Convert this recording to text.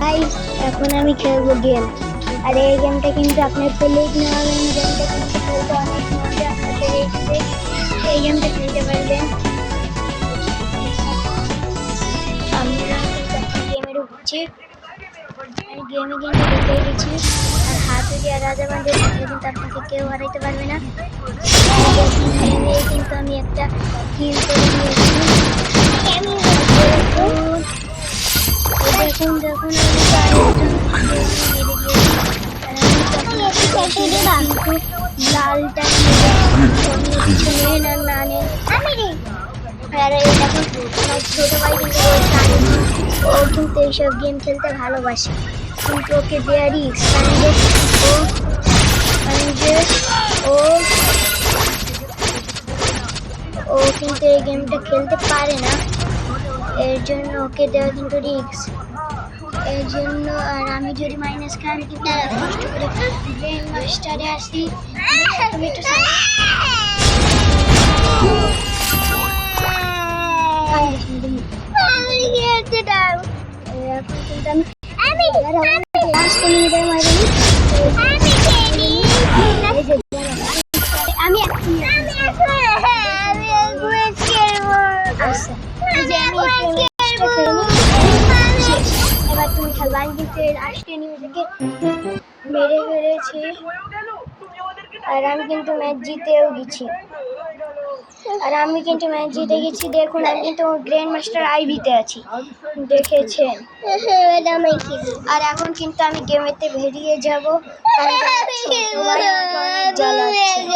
Guys এখন আমি খেলবো গেম। আর এই গেমটা কিন্তু আপনার প্লেট নেওয়া হবে। গেমটা কিন্তু খেলতে অনেক মজা। আপনাদের এই গেমটা খেলতে পারবেন। আমরা কিন্তু এখন গেমে ঢুকছি। আমি গেমে কিন্তু ঢুকে গেছি। আর হাতে দিয়ে রাজা বাঁধে থাকলে কিন্তু আপনাকে কেউ হারাইতে পারবে না। গেমে কিন্তু আমি একটা কিল করে নিয়েছি। দেখুন দেখুন লালটা নেন আর না নেন আর এই দেখুন আমার ছোট ভাই কিন্তু ও কিন্তু এইসব গেম খেলতে ভালোবাসে, কিন্তু ওকে দেয়া রিস্ক। ও ও কিন্তু এই গেমটা খেলতে পারে না, এর জন্য ওকে দেওয়া কিন্তু রিস্ক। এর জন্য আর আমি যদি মাইনাস খাই আমি কিন্তু কষ্ট করে গ্র্যান্ড মাস্টারে আসি। তুমি একটু এবার তুমি খেলবা। আমি কিন্তু লাস্টে নিউজকে মেরে ফেলেছি আর আমি কিন্তু ম্যাচ জিতেও গেছি। দেখুন আমি কিন্তু গ্র্যান্ড মাস্টার আইভিতে আছি, দেখেছেন। আর এখন কিন্তু আমি গেমেতে বেরিয়ে যাবো।